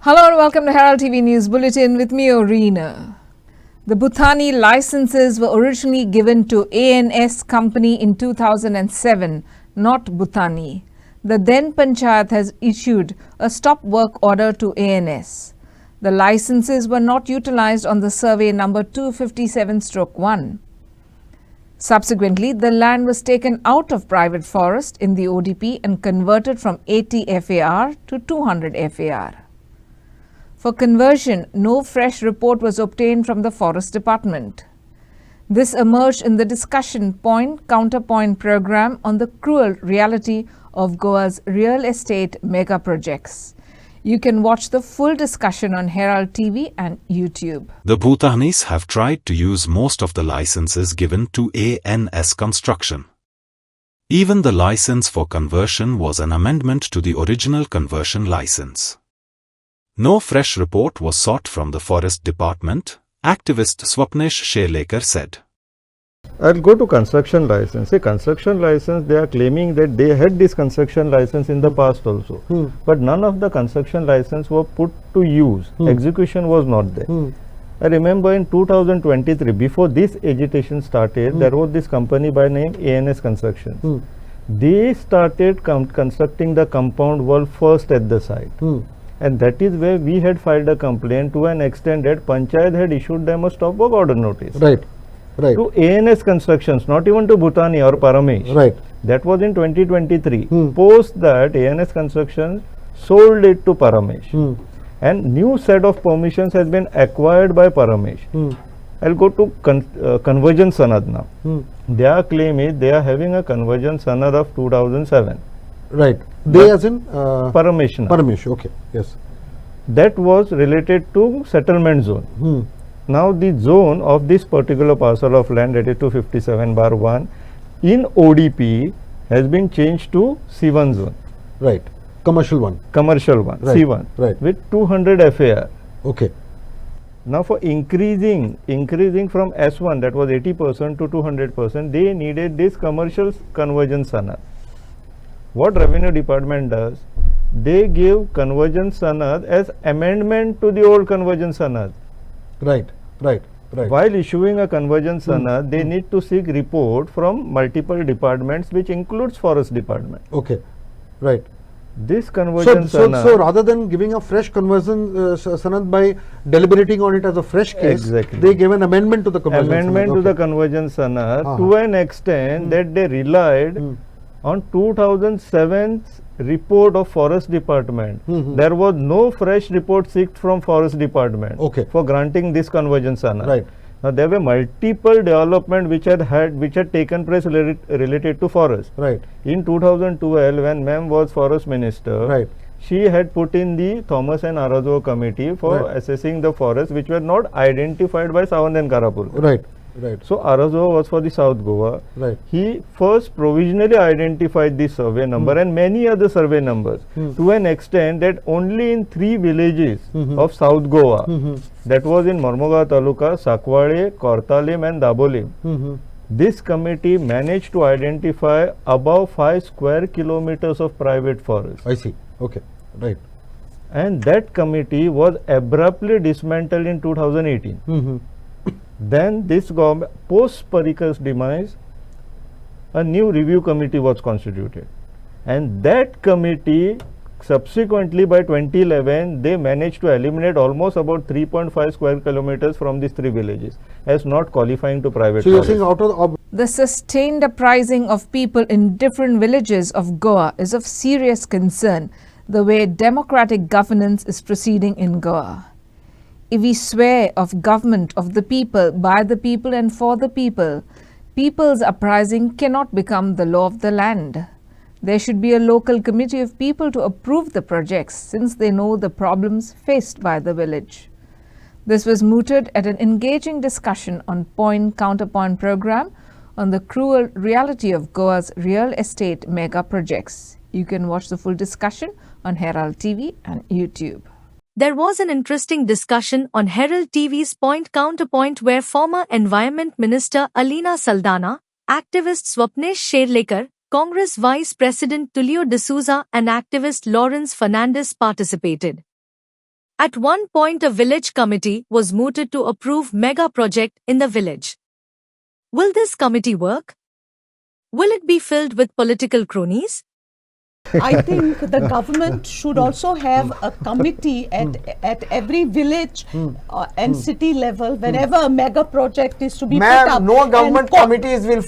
Hello and welcome to Herald TV News Bulletin with me, Orina. The Bhuthani licenses were originally given to ANS company in 2007, not Bhuthani. The then Panchayat has issued a stop work order to ANS. The licenses were not utilized on the survey number 257/1. Subsequently, the land was taken out of private forest in the ODP and converted from 80 FAR to 200 FAR. For conversion, no fresh report was obtained from the Forest Department. This emerged in the discussion point-counterpoint program on the cruel reality of Goa's real estate mega projects. You can watch the full discussion on Herald TV and YouTube. The Bhutanis have tried to use most of the licenses given to ANS Construction. Even the license for conversion was an amendment to the original conversion license. No fresh report was sought from the Forest Department, activist Swapnesh Sherlekar said. I'll go to construction license. See, construction license, they are claiming that they had this construction license in the past also. But none of the construction license were put to use. Execution was not there. I remember in 2023, before this agitation started, there was this company by name ANS Construction. They started constructing the compound wall first at the site. And that is where we had filed a complaint to an extent that Panchayat had issued them a stop work order notice. Right. To ANS Constructions, not even to Bhuthani or Paramesh. Right. That was in 2023. Post that, ANS Constructions sold it to Paramesh. And new set of permissions has been acquired by Paramesh. I'll go to conversion sanad now. Their claim is they are having a conversion sanad of 2007. Right. They as in? Paramesh. Paramesh, okay. Yes. That was related to settlement zone. Now the zone of this particular parcel of land, that is 257/1 in ODP has been changed to C1 zone. Right. Commercial one. Commercial one, right. C1. Right. With 200 FAR. Okay. Now for increasing from S1, that was 80% to 200%, they needed this commercial conversion sanad. What Revenue Department does, they give conversion sanad as amendment to the old conversion sanad. Right. While issuing a conversion sanad, they need to seek report from multiple departments, which includes Forest Department. Okay. Right. This conversion sanad. So rather than giving a fresh conversion sanad by deliberating on it as a fresh case, exactly, they gave an amendment to the conversion amendment sanad. To the conversion sanad to an extent that they relied on 2007's report of Forest Department. There was no fresh report sought from Forest Department for granting this conversion sanad. Right. Now there were multiple development which had taken place related to forest. Right. In 2012, when Ma'am was Forest Minister, right, she had put in the Thomas and Arazo committee for assessing the forests which were not identified by Sawant and Karapur. Right. So Arazo was for the South Goa. Right. He first provisionally identified the survey number and many other survey numbers to an extent that only in 3 villages of South Goa, that was in Mormugao Taluka, Sakwade, Kortalim and Dabolim, this committee managed to identify above 5 square kilometers of private forest. I see. Okay. Right. And that committee was abruptly dismantled in 2018. Then this government, post Parikar's demise, a new review committee was constituted, and that committee subsequently by 2011 they managed to eliminate almost about 3.5 square kilometers from these 3 villages as not qualifying to private. So you're saying out of the sustained uprising of people in different villages of Goa is of serious concern, the way democratic governance is proceeding in Goa. If we swear of government of the people, by the people and for the people, people's uprising cannot become the law of the land. There should be a local committee of people to approve the projects since they know the problems faced by the village. This was mooted at an engaging discussion on point-counterpoint program on the cruel reality of Goa's real estate mega projects. You can watch the full discussion on Herald TV and YouTube. There was an interesting discussion on Herald TV's Point Counterpoint where former Environment Minister Alina Saldana, activist Swapnesh Sherlekar, Congress Vice President Tulio D'Souza and activist Lawrence Fernandez participated. At one point, a village committee was mooted to approve mega project in the village. Will this committee work? Will it be filled with political cronies? I think the government should also have a committee at every village and city level whenever a mega project is to be put up. Ma'am, no government committees will.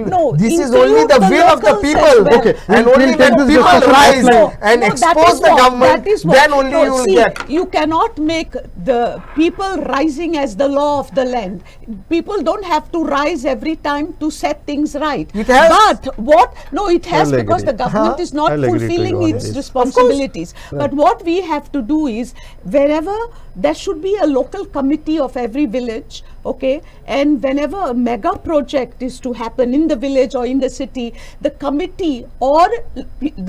No, this is include only the the will of the locals people. as well. Okay, and We'll only take when this people discussion rise offline. and that expose is the what- government, that is what- then only no, you will see, get. You cannot make the people rising as the law of the land. People don't have to rise every time to set things right. It has. But what? No, it has, I'll because agree. the government is not I'll agree to fulfilling you on its this. responsibilities. But what we have to do is, wherever there should be a local committee of every village, okay, and whenever a mega project is to happen in the village or in the city, the committee or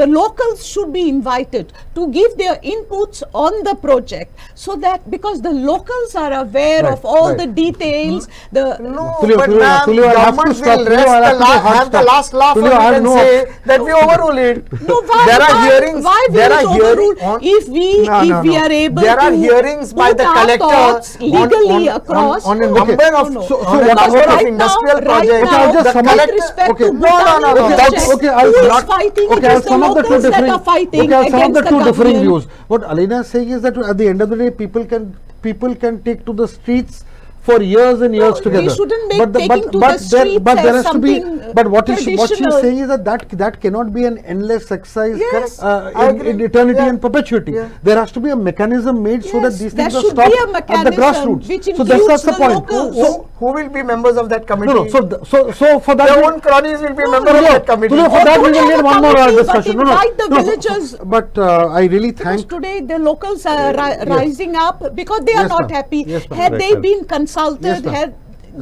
the locals should be invited to give their inputs on the project, so that, because the locals are aware Right, of all right. the details, the No, Tulio, but Tulio, ma'am, Tulio, I'll have to government stop. will Tulio, rest I'll have to hard have the stop. last laugh Tulio, and I we have can no- say that we overrule it. No, why? There are why, hearings. Why we There will are hearings overrule on. if we are able There to are hearings by put the our collector thoughts legally across on a No, number of no, no. So on a what- number what- of right industrial now, projects. right now, I'll just The sum up. with collector- respect Okay. to No, no, no, no, Bhutani that's- project, okay, I'll who is not- fighting? okay, It I'll is the sum up the two locals that differing. are fighting Okay, I'll sum up against the two differing government. views. What Alina is saying is that at the end of the day, people can take to the streets for years and years No, together. we shouldn't make taking to the there streets has as to be. something But what she's traditional. saying is that cannot be an endless exercise Yes, I agree. in eternity Yeah. and perpetuity. Yeah. There has to be a mechanism made so that Yes, these there things are should stopped be a at the mechanism grassroots. which So includes that's the the point. locals. Who will be members of that committee? No, no. So for that, Their own cronies will be members of that committee. Tulio, for that we Don't will have need a one more committee, but discussion. invite the No, villagers. But I really Because thank. today the locals are rising up because they are Yes, not ma'am. happy. Yes, ma'am. Had Right, they ma'am. been consulted, Yes, ma'am.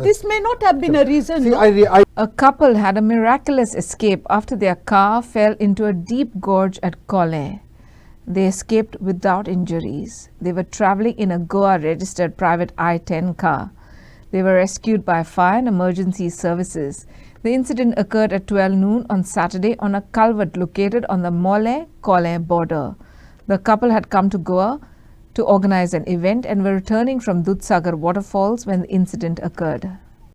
this may not have been a reason. See, no? I A couple had a miraculous escape after their car fell into a deep gorge at Collem. They escaped without injuries. They were traveling in a Goa registered private I-10 car. They were rescued by fire and emergency services. The incident occurred at 12 noon on Saturday on a culvert located on the Mole-Collem border. The couple had come to Goa to organize an event and were returning from Dudhsagar waterfalls when the incident occurred.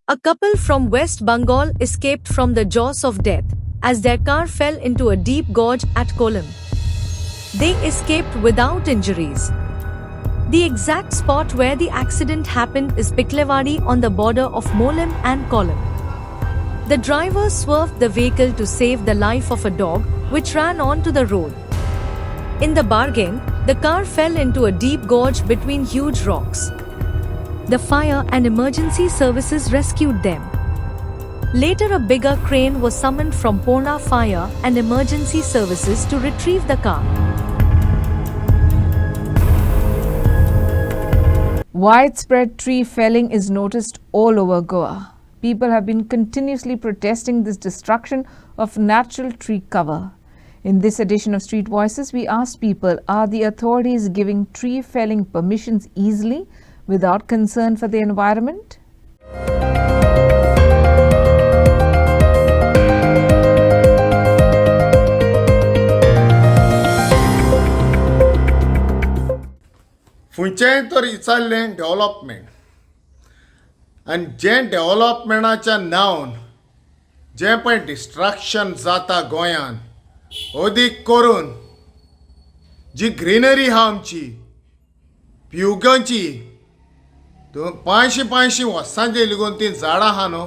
A couple from West Bengal escaped from the jaws of death as their car fell into a deep gorge at Collem. They escaped without injuries. The exact spot where the accident happened is Piklewadi on the border of Molem and Collem. The driver swerved the vehicle to save the life of a dog which ran onto the road. In the bargain, the car fell into a deep gorge between huge rocks. The fire and emergency services rescued them. Later, a bigger crane was summoned from Pona Fire and Emergency Services to retrieve the car. Widespread tree felling is noticed all over Goa. People have been continuously protesting this destruction of natural tree cover. In this edition of Street Voices, we asked people, are the authorities giving tree felling permissions easily without concern for the environment? फुंयचेंय तर इचारलें development आनी जें डेव्हलपमेंटाच्या नांवान जें पळय destruction जाता गोंयांत अदीक करून जी ग्रीनरी आहा आमची प्युगांची 500 वर्सांचे लेगून ती झाडां आहा न्हू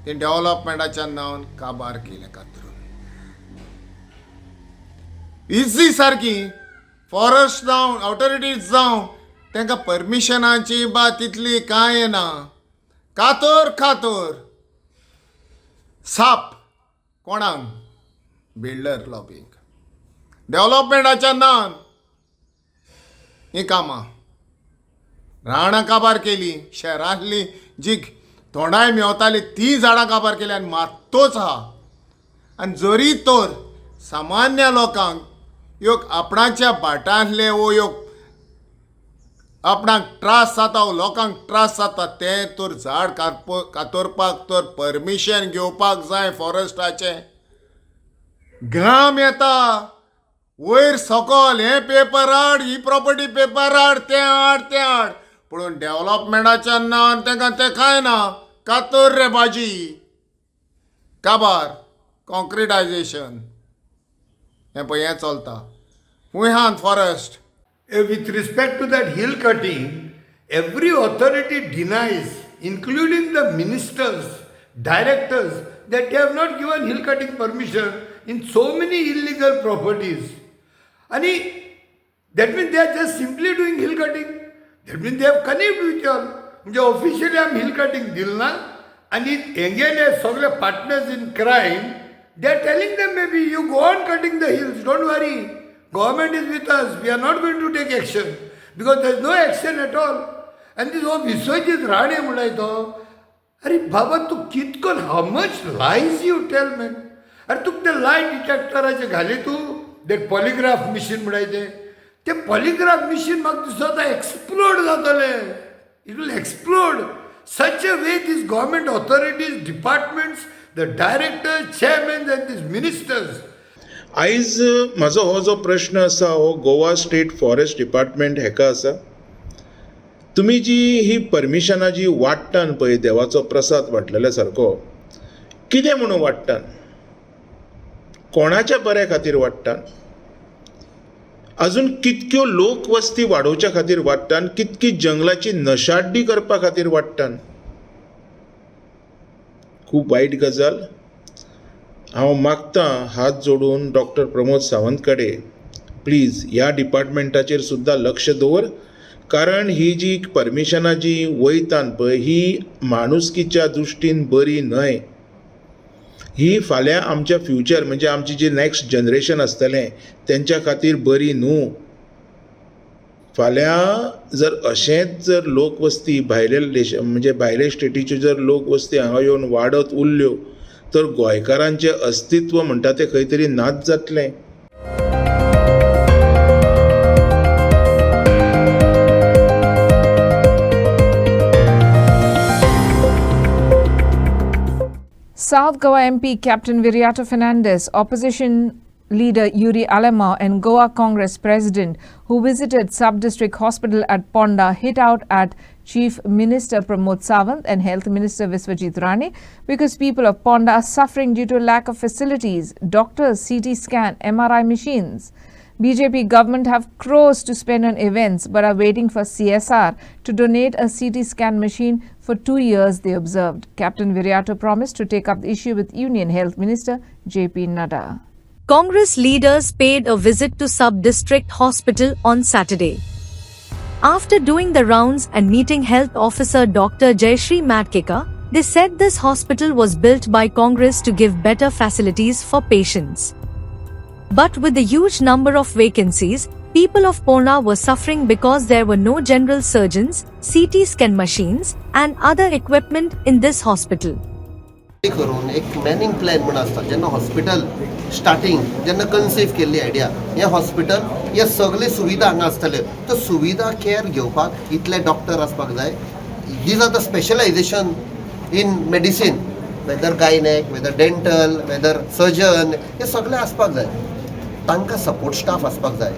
ती डेव्हलपमेंटाच्या नांवान काबार केल्या कातरून इजी सारकी फॉरेस्ट जावं ऑथॉरिटीज जावं तांकां परमिशनाची बा तितली कांय ना कातर साप कोणाक बिल्डर लॉबींग डेव्हलपमेंटाच्या नांवान ही कामां रानां काबार केली शहरांतली जी तोंडाय मेवताली ती झाडां काबार केली आनी मात्तूच आहा आनी जरी तर सामान्य लोकांक योग आपणाच्या भाटांतले वो योग आपणाक त्रास जाता वो लोकांक त्रास जाता ते तर झाड कातरपाक तर परमिशन घेवपाक जाय फॉरेस्टाचें घाम येता वयर सकल हे पेपर हाड, ही प्रॉपर्टी पेपर हाड, तें हाड. पूण डेव्हलपमेंटाच्या नांवान तांकां तें कांय ना. कातर रे भाजी. काबार कॉन्क्रिटायझेशन हें पळय हें चलता. हुंय forest. With respect to that hill cutting, every authority denies, including the ministers, directors, that they have not given hill cutting permission in so many illegal properties. And that means they are just simply doing hill cutting. That means they have connived with you all. म्हणजे officially आमी hill cutting दिल ना, and again as सगळे partners in crime, they are telling them maybe you go on cutting the hills, don't worry. Government is with us. We are not going to take action because there is no action at all. And this whole Viswajit Rane म्हणलायतो, अरे बाबा तू कितकोन how much lies you tell man. अरे तुका ते lie detectoraचे घाली तू ते polygraph machine म्हणलायते. ते polygraph machine म्हाका दिसता explode जातले. It will explode. Such a way these government authorities, departments, the directors, chairmen and these ministers. आयज म्हाजो हो जो प्रश्न आसा हो गोवा स्टेट फॉरेस्ट डिपार्टमेंट हेका आसा. तुमी जी ही परमिशनां जी वाडटान पळय देवाचो प्रसाद वाटलेल्या सारको, कितें म्हणून वाडटान? कोणाच्या बऱ्या खातीर वाडटान? अजून कितक्यो लोकवस्ती वाडोवच्या खातीर वाडटान? कितकी जंगलाची नशाड्डी करपा खातीर वाडटान? खूब वायट गजाल. हांव मागतां हात जोडून डॉक्टर प्रमोद सावंत कडेन, प्लीज ह्या डिपार्टमेंटाचेर सुद्दां लक्ष दवर, कारण ही जी परमिशनां जी वयतान पळय ही माणुसकीच्या दृश्टीन बरी न्हय. ही फाल्यां आमच्या फ्युचर म्हणजे आमची जी नेक्स्ट जनरेशन आसतलें तेंच्या खातीर बरी न्हू. फाल्यां जर अशेंच जर लोकवस्ती भायल्या देशा म्हणजे भायल्या स्टेटीच्यो जर लोकवस्ती हांगा येवन वाडत उरल्यो तर गोंयकारांचें अस्तित्व म्हणटा तें खंय तरी नाच जातलें. South Goa MP Captain Viriato Fernandes, opposition leader Yuri Alema and Goa Congress president who visited sub-district hospital at Ponda hit out at Chief Minister Pramod Sawant and Health Minister Viswajit Rane because people of Ponda are suffering due to lack of facilities, doctors, CT scan, MRI machines. BJP government have crores to spend on events but are waiting for CSR to donate a CT scan machine for 2 years, they observed. Captain Viriato promised to take up the issue with Union Health Minister JP Nadda. Congress leaders paid a visit to sub-district hospital on Saturday. After doing the rounds and meeting health officer Dr. Jayashree Madkekar, they said this hospital was built by Congress to give better facilities for patients. But with the huge number of vacancies, people of Ponda were suffering because there were no general surgeons, CT scan machines and other equipment in this hospital. करून एक मॅनिंग plan म्हणून आसता जेन्ना hospital starting जेन्ना conceive केल्ली idea हे hospital हे सगळे सुविधा हांगा आसतले तर सुविधा केअर घेवपाक इतले डॉक्टर आसपाक जाय. These are the specialisation in medicine, whether gynaec, whether dental, whether surgeon, हे सगळे आसपाक जाय. तांकां सपोर्ट स्टाफ आसपाक जाय,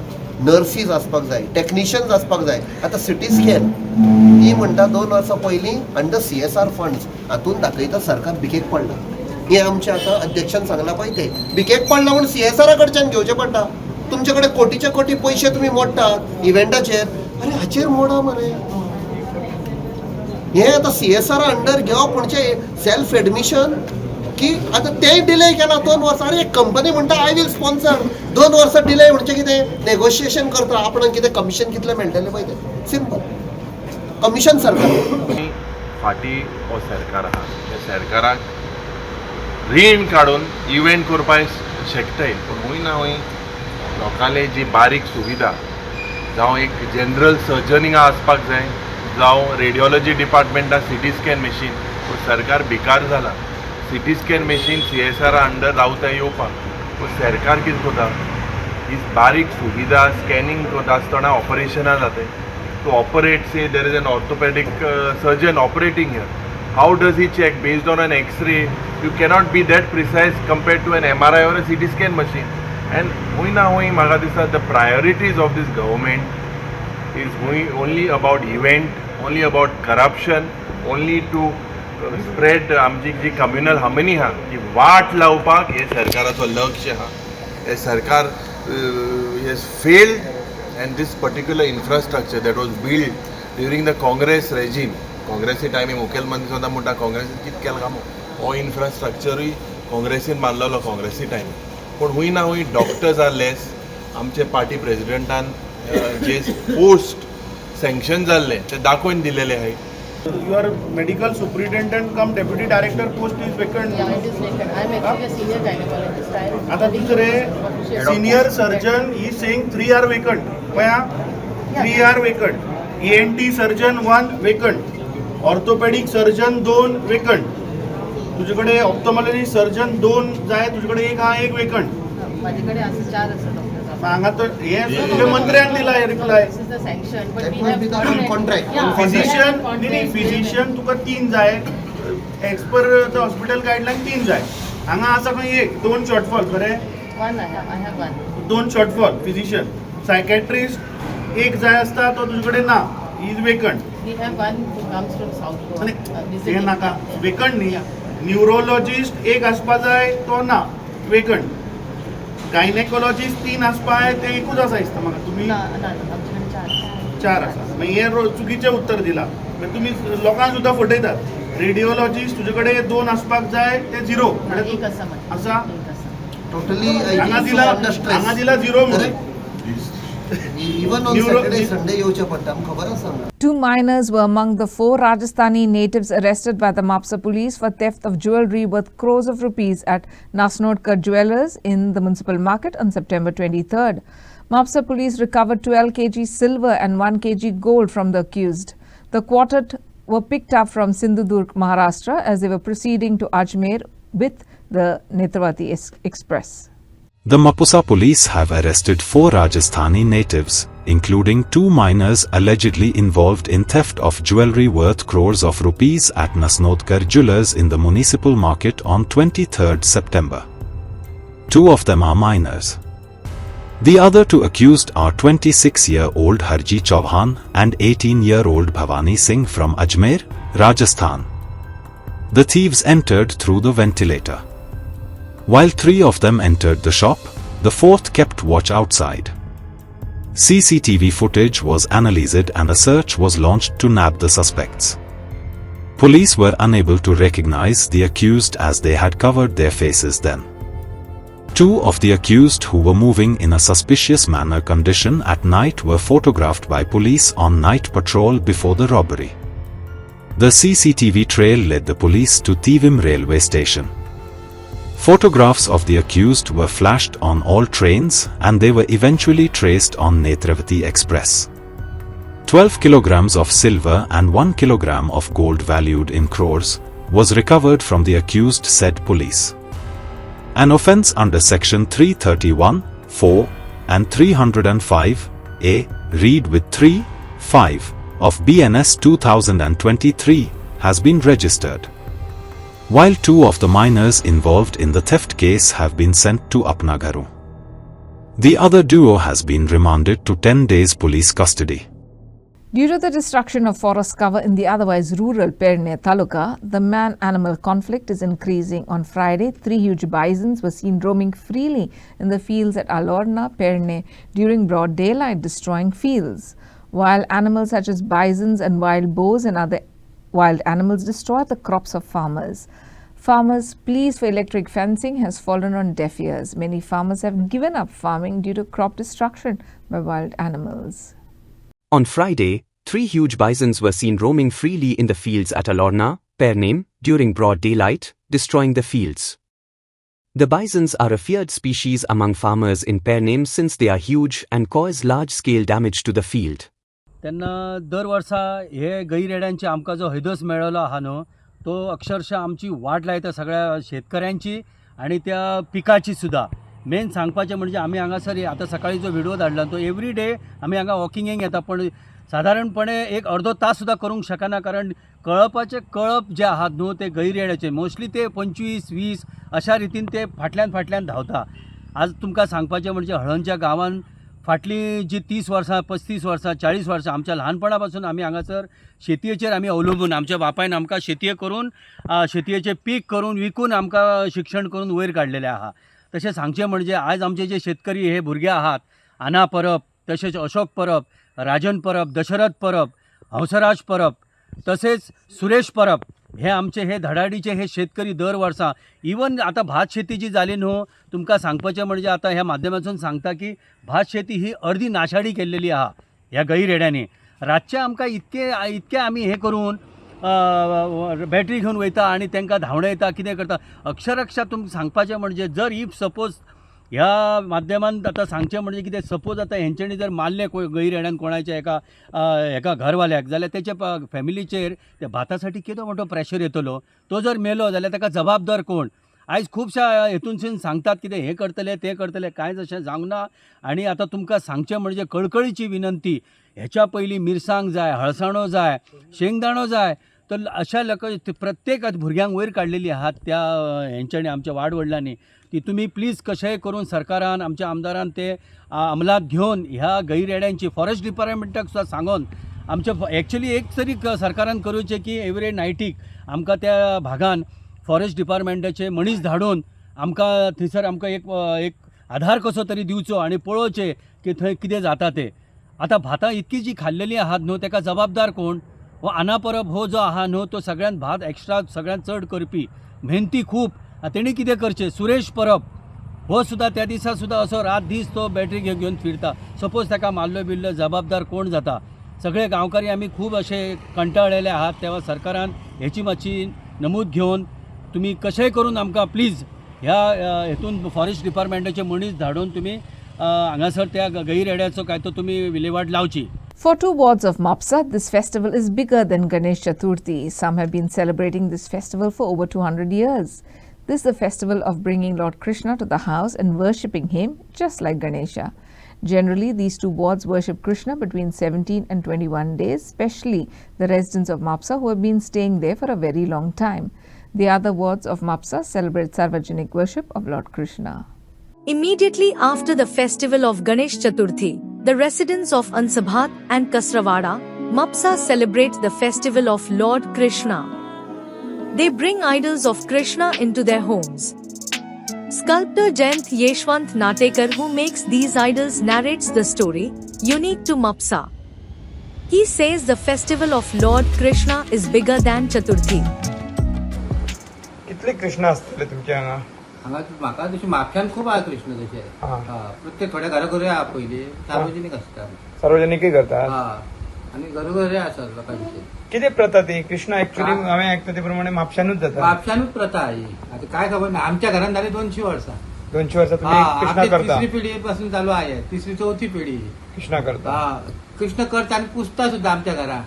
नर्सीज आसपाक जाय, टेक्निशियन्स आसपाक जाय. आतां सिटी स्कॅन ही म्हणटा 2 वर्सां पयलीं अंडर CSR फंड्स हातून दाखयता सरकार बिकेक पडला. हे आमच्या आतां अध्यक्षान सांगलां पळय ते बिकेक पडला म्हूण CSR कडच्यान घेवचें पडटा. तुमचे कडेन कोटीचे कोटी पयशे तुमी मोडटात इव्हेंटाचेर, अरे हाचेर मोडा मरे. हे आतां CSR अंडर घेवप म्हणजे सेल्फ एडमिशन की आतां तेंय डिले केला 2 वर्सां. अरे एक कंपनी म्हणटा आय वील स्पॉन्सर, 2 वर्सां डिले म्हणजे कितें नेगोशिएशन करता आपणाक कितें कमिशन कितलें मेळटलें पळय तें सिंपल कमिशन सरकार. फाटी हो सरकार आहा त्या सरकाराक रीण काडून इव्हेंट करपाक शकताय पूण हूंय ना हूंय लोकांले जी बारीक सुविधा जावं एक जनरल सर्जनिंगा आसपाक जाय जावं रेडिओलॉजी डिपार्टमेंटान CT स्कॅन मशीन पूण सरकार भिकार जाला. CT scan machine CSR under रावता येवपाक पूण सरकार कितें करता ही बारीक सुविधा स्कॅनिंग करता आसतना ऑपरेशनां जाताय. To operate, say there is an orthopedic surgeon operating here. How does he check based on an X-ray? You cannot be that precise compared to an MRI or a CT scan machine. And hूंय ना hूंय म्हाका दिसता the priorities of this government is only about event, only about corruption, only to spread आमची जी communal harmony हा ती वाट लावपाक हे सरकाराचो लक्ष्य हा. हे सरकार has failed, and this particular infrastructure that was built during the Congress regime, काँग्रेसी टायमी मुखेलमंत्री सुद्दां म्हणटा काँग्रेसीन कितें केलां काय हो इन्फ्रास्ट्रक्चरूय काँग्रेसीन बांदलेलो काँग्रेसी टायमी. पूण हूंय ना हूंय डॉक्टर्स आर लेस. आमचे पार्टी प्रेसिडेंटान जे पोस्ट सँक्शन जाल्ले ते दाखोवन दिलेले आहाय. Your medical superintendent come deputy director post is vacant. Yeah, it is vacant. I am actually a senior gynecologist. I am आता दुसरे senior surgeon is saying 3 are vacant. पया 3 are vacant. ENT surgeon 1 vacant. Orthopedic surgeon 2 vacant. तुझ्याकडे ऑप्थॉमॉलॉजी surgeon 2 जाय, तुझ्याकडे एक हा एक vacant. माझ्याकडे असं 4 असं डॉक्टर. हांगा तर हे तुझ्या मंत्र्यान दिला reply. This is the sanction, but we have contract. Physician नाही फिजिशियन तुका 3 जाय, एज पर द हॉस्पिटल गायडलाईन 3 जाय. हांगा आसा खंय एक 2 शॉर्टफॉल बरे. 1 I have 1. 2 shortfall physician. Psychiatrist एक जाय असता तो तुझ्याकडे ना, is vacant. We have 1 who comes from South Goa. हे नाका वेकंट न्ही. न्यूरोलॉजिस्ट एक आसपा जाय तो ना, वेकंट. गायनेकोलॉजिस्ट 3 आसपा जाय ते एकूच आसा दिसता म्हाका. तुम्ही 4 आसा. मागीर हे चुकीचें उत्तर दिला. मागीर तुमी लोकांक सुद्दां फटयतात. रेडिओलॉजिस्ट तुजे कडेन 2 आसपाक जाय ते 0 आसा. टोटली हांगा दिला 0 म्हणून. इवन ऑन सॅटर्डे संडे येवचे पडटा आमकां खबर आसा. 2 minors were among the 4 Rajasthani natives arrested by the Mapusa police for theft of jewellery worth crores of rupees at Nasnodkar Jewellers in the municipal market on September 23rd. Mapusa police recovered 12 kg silver and 1 kg gold from the accused. The quartet were picked up from Sindhudurg, Maharashtra as they were proceeding to Ajmer with the Netravati Express. The Mapusa police have arrested 4 Rajasthani natives, including 2 minors allegedly involved in theft of jewellery worth crores of rupees at Nasnodkar Jewellers in the municipal market on 23rd September. 2 of them are minors. The other 2 accused are 26-year-old Harji Chauhan and 18-year-old Bhavani Singh from Ajmer, Rajasthan. The thieves entered through the ventilator. While 3 of them entered the shop, the 4th kept watch outside. CCTV footage was analyzed and a search was launched to nab the suspects. Police were unable to recognize the accused as they had covered their faces then. 2 of the accused who were moving in a suspicious manner condition at night were photographed by police on night patrol before the robbery. The CCTV trail led the police to Tivim railway station. Photographs of the accused were flashed on all trains and they were eventually traced on Netravati Express. 12 kilograms of silver and 1 kilogram of gold valued in crores was recovered from the accused, said police. An offence under section 331, 4 and 305A read with 3, 5 of BNS 2023 has been registered. While 2 of the minors involved in the theft case have been sent to Apnagaru. The other duo has been remanded to 10 days police custody. Due to the destruction of forest cover in the otherwise rural Perne Taluka, the man-animal conflict is increasing. On Friday, 3 huge bisons were seen roaming freely in the fields at Alorna, Perne during broad daylight, destroying fields. While animals such as bisons and wild boars and other wild animals destroy the crops of farmers. Farmers' pleas for electric fencing has fallen on deaf ears. Many farmers have given up farming due to crop destruction by wild animals. On Friday, 3 huge bisons were seen roaming freely in the fields at Alorna, Pernem, during broad daylight, destroying the fields. The bisons are a feared species among farmers in Pernem since they are huge and cause large-scale damage to the field. तेन्ना दर वर्सा हे गैरेड्यांचे आमकां जो हैदोस मेळ्ळो आहा न्हू तो अक्षरशः आमची वाट लायता सगळ्या शेतकऱ्यांची आणि त्या पिकाची सुद्धा. मेन सांगपाचें म्हणजे आमी हांगासर आतां सकाळी जो व्हिडिओ धाडला तो एवरी डे आमी हांगा वॉकिंगेक येता, पण सादारणपणे एक अर्दो तास सुद्धा करूंक शकना, कारण कळप जे आहात न्हू ते गैरेड्याचे मोस्टली ते 25-20 अशा रितीन ते फाटल्यान धांवता. आज तुमकां सांगपाचें म्हणजे हळदच्या गांवांत फाटलीं जी 30 वर्सां 35 वर्सां 40 वर्सां आमच्या ल्हानपणा पासून आमी हांगासर शेतयेचेर आमी अवलंबून आमच्या बापायन आमकां शेतये करून शेतयेचें पीक करून विकून आमकां शिक्षण करून वयर काडलेलें आहा. तशें सांगचें म्हणजे आयज आमचे जे शेतकरी हे भुरगे आहात, आना परब, तशेंच अशोक परब, राजन परब, दशरथ परब, हंसराज परब, तसेच सुरेश परब, हे आमचे हे धडाडीचे हे शेतकरी दर वर्सा इवन आता भात शेती जी जाली न्हू, तुमकां सांगपाचें म्हणजे आता ह्या माध्यमातून सांगता की भात शेती ही अर्दी नाशाडी केल्लेली आहा ह्या गैरेड्यांनी. रातचे आमकां इतके आमी हे करून बॅटरी घेवन वयता आनी तांकां धांवडयता कितें करता. अक्षरशः तुमकां सांगपाचें म्हणजे जर इफ सपोज ह्या माध्यमान आतां सांगचें म्हणजे कितें सपोज आतां हेंच्यांनी जर मारलें गैरेड्यान कोणाच्या एका घरवाल्याक जाल्यार तेच्या फॅमिलीचेर त्या भातासाठी कितें मोठो प्रेशर येतलो. तो जर मेलो जाल्यार ताका जबाबदार कोण. आयज खुबशा हेतूनसून सांगतात कितें हे करतले तें करतले, कांयच अशें जावंक ना. आनी आतां तुमकां सांगचें म्हणजे कळकळीची विनंती, हेच्या पयलीं मिरसांग जाय, हळसाणो जाय, शेंगदाणो जाय, तर अशा लोक प्रत्येक भुरग्यांक वयर काडलेली आहात त्या हेंच्यांनी आमच्या वाडवडिलांनी. ती तुम्ही प्लीज कशेंय करून सरकारान आमच्या आमदारान ते अंमलात घेवन ह्या गैरेड्यांची फॉरेस्ट डिपार्टमेंटाक सुद्दां सांगून आमच्या एक्चुअली एक तरी सरकारान करूचें की एवरी नायटीक आमकां त्या भागान फॉरेस्ट डिपार्टमेंटाचे मनीस धाडून आमकां थंयसर आमकां एक आधार कसो तरी दिवचो आनी पळोवचें की थंय कितें जाता तें. आतां भातां इतकी जी खाल्लेली आहात न्हू ताका जबाबदार कोण. हो आना परब हो जो आहा न्हू तो सगळ्यांत भात एक्स्ट्रा सगळ्यांत चड करपी मेहनती खूब. तेणी कितें करचें. सुरेश परब हो सुद्दां त्या दिसा सुद्दां असो रात दीस तो बॅटरी घेवन फिरता. सपोज ताका मारलो बिल्लो जबाबदार कोण जाता. सगळे गांवकारी आमी खूब अशे कंटाळलेले आहात. तेव्हा सरकारान हेची मातशी नमूद घेवन तुम्ही कशेंय करून आमकां प्लीज ह्या हेतून फॉरेस्ट डिपार्टमेंटाचे मनीस धाडून तुम्ही हांगासर त्या गैरेड्याचो काय तो तुम्ही विलेवाट लावची. For two wards of Mapusa, this festival is bigger than Ganesh Chaturthi. Some have been celebrating this festival for over 200 years. This is the festival of bringing Lord Krishna to the house and worshipping him just like Ganesha. Generally, these two wards worship Krishna between 17 and 21 days, especially the residents of Mapusa who have been staying there for a very long time. The other wards of Mapusa celebrate Sarvajanik worship of Lord Krishna. Immediately after the festival of Ganesh Chaturthi, the residents of Ansabhat and Kasrawada, Mapusa celebrate the festival of Lord Krishna. They bring idols of Krishna into their homes. Sculptor Jayant Yeshwant Natekar, who makes these idols, narrates the story, unique to Mapusa. He says the festival of Lord Krishna is bigger than Chaturthi. कितले कृष्ण असतले तुमच्या हांगा? हांगा म्हाका तशी म्हापशान खूब आहा कृष्ण तशे. प्रत्येक थोड्या घरोघरी आहा पयली सार्वजनीक आसता. सार्वजनिकूय करतात आनी घरोघरी आसा लोकांचे. कितें प्रथा ती कृष्ण एक्चुअली हांवें आयकता ते प्रमाणे म्हापशानूच जाता. म्हापशानूच प्रथा ही. आता काय खबर ना. आमच्या घरान जाली 200 वर्सां. 200 वर्सां तुम्ही कृष्णा करता. तिसरी पिढी पासून चालू आहे. तिसरी चौथी पिढी कृष्णा करता. कृष्ण करता आनी पुजता सुद्दां आमच्या घरान.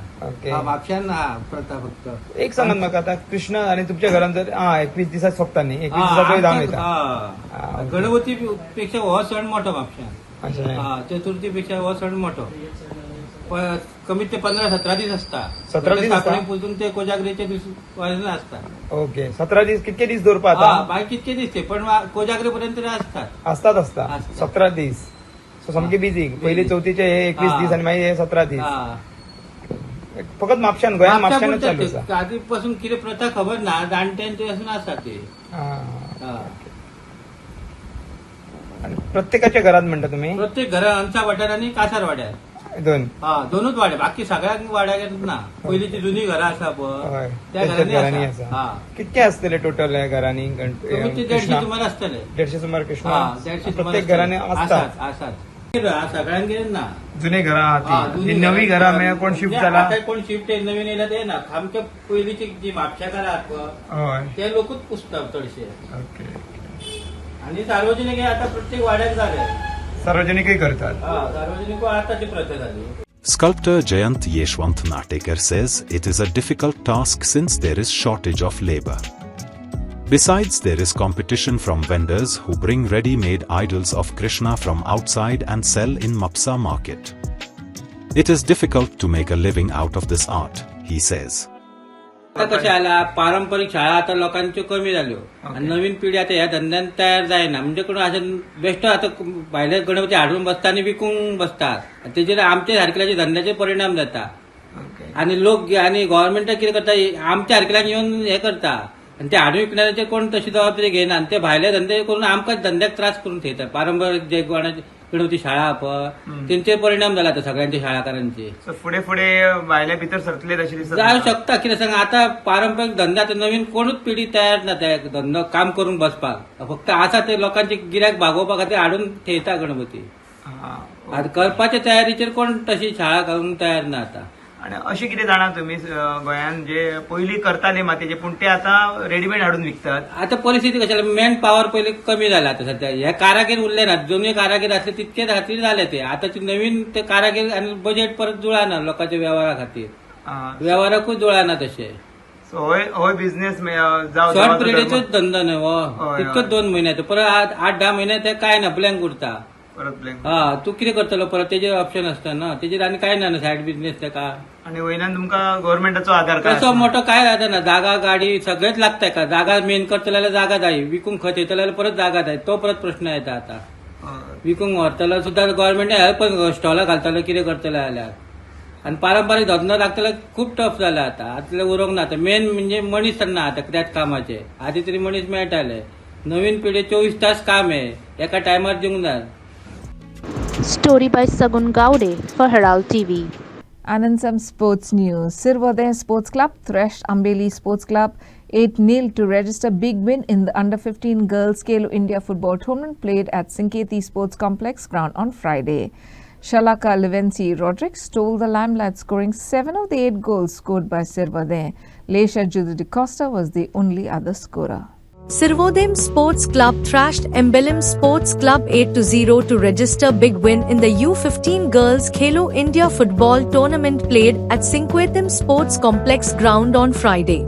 म्हापशान प्रथा फक्त. एक सांगात म्हाका आता कृष्ण आनी तुमच्या घरान जर 21 दिसा सोंपता न्ही. 21 दिसाचोय धाम येता. गणपती पेक्षा हो सण मोठो म्हापशान. चतुर्थी पेक्षा हो सण मोठो. कमीत ते 15-17 दीस असता. 17 दीस पुजून ते कोजागरेच्या दीस वाजन असता. ओके 17 दीस कितके दीस दवरपा आता? बाय कितके दीस ते पण कोजागरे पर्यंत असतात. 17 दीस. सो सामके बिजी. पयली चवथीचे हे 21 दीस आनी मागीर हे 17 दीस. फकत म्हापशान गोंयान म्हापशानच चालू आसा. आधी पासून कितें प्रथा खबर ना. जाणट्यांचे असून आसा ते. प्रत्येकाच्या घरात म्हणटा तुम्ही? प्रत्येक घरात आमच्या वाड्यार कासार वाड्यार दोनूच वाड्या. बाकी सगळ्याक वाड्याक येतात ना. पयलींची जुनी घरां आसा पळय त्या घरांनी आसा. कितके आसतले टोटल ह्या घरांनी? 150 सुमार आसतले. 150 सुमार कृष्ण प्रत्येक घरांनी आसतात. सगळ्यांक ना. जुने घरां आहात. नवी घरां मेळ कोण शिफ्ट जाला? कोण शिफ्ट नवीन येयला ते ना. आमच्या पयलींची जी म्हापशा घरां आहात ते लोकूच पुजतात चडशे. आणि सार्वजनिक आता प्रत्येक वाड्याक जाले. सार्वजनिकही करतात. सार्वजनिक आताची प्रथा झाली. Sculptor Jayant Yeshwant Natekar says it is a difficult task since there is shortage of labor. Besides, there is competition from vendors who bring ready-made idols of Krishna from outside and sell in Mapusa market. It is difficult to make a living out of this art, he says. आता कशें जाला पारंपरीक शाळा आता लोकांच्यो कमी जाल्यो आनी नवीन पिढी आता ह्या धंद्यान तयार जायना म्हणजे कोण असं बेश्टो आता भायले गणपती हाडून बसता आनी विकूंक बसतात तेजेर आमच्या सारकेल्याचे धंद्याचे परिणाम जाता आनी लोक आनी गव्हर्मेंट कितें करता आमच्या सारकेल्यांक येवन हे करता आनी ते हाडून विकणाऱ्याचेर कोण तशी जबाबदारी घेयना आनी ते भायले धंदे करून आमकां धंद्याक त्रास करून थेयता पारंपरीक जे गणपती शाळा पळय तेंचेर परिणाम जाला आता सगळ्यांच्या शाळाकारांचे फुडें फुडें भायले भितर सरतले तशें दिसता जावं शकता कितें सांग आता पारंपरीक धंदे आता नवीन कोणूच पिढी तयार ना ते धंदो काम करून बसपाक फक्त आसा ते लोकांचे गिरायक भागोवपा खातीर हाडून थेयता गणपती आता करपाच्या तयारीचेर कोण तशी शाळा करूंक तयार ना आता आणि अशें कितें जाणा तुमी गोंयांत जे पयलीं करताले मातयेचे पूण ते आतां रेडीमेड हाडून विकतात आता परिस्थिती कशी जाला मॅन पॉवर पयलीं कमी जाला आता सध्या हे कारागीर उरले ना जुने कारागीर असले तितकेच खातीर जाले ते आताचे नवीन ते कारागीर आनी बजेट परत जुळाना लोकांच्या व्यवहारा खातीर व्यवहाराकूच जुळाना तशे हो बिझनेस शॉर्ट पिरियडचोच धंदो न्हय हो तितकोच 2 महिन्याचो परत 8-10 महिने ते काय ना ब्लँक उरता तू कितें करतलो परत तेजेर ऑप्शन आसता ना तेजेर आनी काय ना सायड बिझनेस तेका आणि वयल्यान तुमकां गव्हर्मेंटाचो आधार तसो मोठो काय जाता दागा गाडी सगळेच लागता का जागा मेन करतले जाल्यार जागा जाय विकूंक खत येतले जाल्यार परत जागा जाय तो परत प्रश्न येता आता विकूंक व्हरतलो सुद्दां गव्हर्मेंटे हेल्प स्टॉलां घालतलो कितें करतले जाल्यार आनी पारंपारीक धंदो लागतलो खूब टफ जाला आता आतले उरोंक ना मेन म्हणजे मनीस ना आता त्याच कामाचे आधी तरी मनीस मेळटाले नवीन पिढी 24 तास काम आहे एका टायमार दिवंक जाय Story by Sagun Gaude for Herald TV. And in some sports news, Sirvode Sports Club thrashed Ambeli Sports Club 8-0 to register big win in the Under-15 Girls Khelo India football tournament played at Sinketi Sports Complex ground on Friday. Shalaka Livency Rodriguez stole the limelight, scoring 7 of the 8 goals scored by Sirvode. Leisha Judy Costa was the only other scorer. Sirvodem Sports Club thrashed Embelim Sports Club 8-0 to register big win in the U15 Girls Khelo India football tournament played at Cinquetem Sports Complex ground on Friday.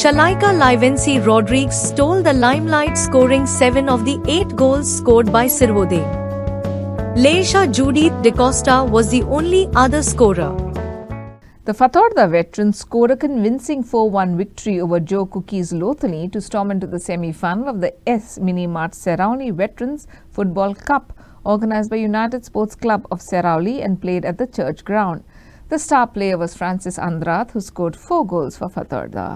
Shalaika Livency Rodriguez stole the limelight, scoring 7 of the 8 goals scored by Sirvodem. Leisha Judith DeCosta was the only other scorer. The Fatorda veterans scored a convincing 4-1 victory over Joe Cookie's Lothali to storm into the semi-final of the S Mini Mart Serauli Veterans Football Cup, organised by United Sports Club of Serauli and played at the church ground. The star player was Francis Andrath, who scored 4 goals for Fatorda.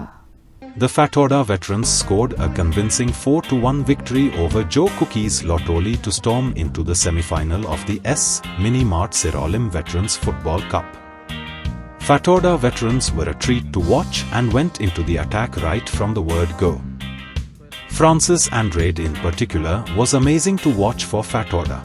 The Fatorda veterans scored a convincing 4-1 victory over Joe Cookie's Lotoli to storm into the semi-final of the S Mini Mart Seralim Veterans Football Cup. Fatorda veterans were a treat to watch and went into the attack right from the word go. Francis Andrade in particular was amazing to watch for Fatorda.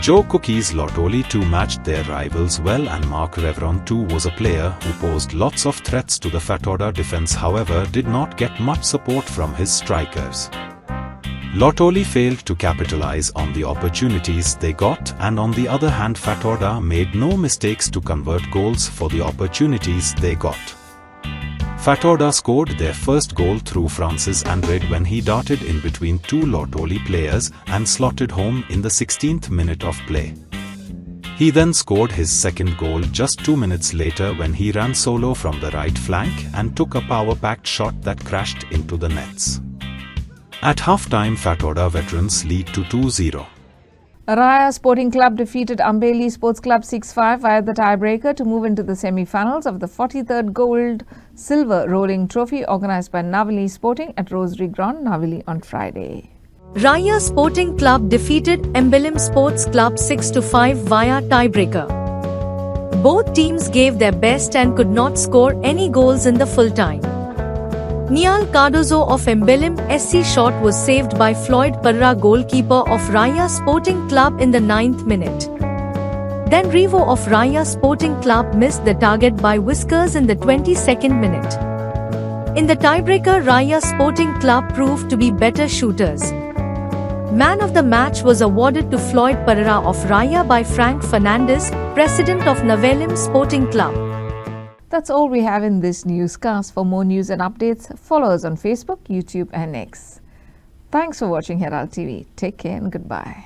Joe Cookie's Lotoli too matched their rivals well, and Mark Revron too was a player who posed lots of threats to the Fatorda defense, however did not get much support from his strikers. Lotoli failed to capitalize on the opportunities they got, and on the other hand Fatorda made no mistakes to convert goals for the opportunities they got. Fatorda scored their first goal through Francis Andrade when he darted in between 2 Lotoli players and slotted home in the 16th minute of play. He then scored his second goal just 2 minutes later when he ran solo from the right flank and took a power-packed shot that crashed into the nets. At half-time, Fatorda veterans lead to 2-0. Raya Sporting Club defeated Ambeli Sports Club 6-5 via the tiebreaker to move into the semi-finals of the 43rd Gold Silver Rolling Trophy organised by Navali Sporting at Rosary Ground, Navali on Friday. Raya Sporting Club defeated Embelim Sports Club 6-5 via tiebreaker. Both teams gave their best and could not score any goals in the full time. Niall Cardozo of Embelim SC shot was saved by Floyd Parra, goalkeeper of Raya Sporting Club, in the 9th minute. Then Revo of Raya Sporting Club missed the target by whiskers in the 22nd minute. In the tiebreaker, Raya Sporting Club proved to be better shooters. Man of the match was awarded to Floyd Parra of Raya by Frank Fernandez, president of Navelim Sporting Club. That's all we have in this newscast. For more news and updates, follow us on Facebook, YouTube and X. Thanks for watching Herald TV. Take care and goodbye.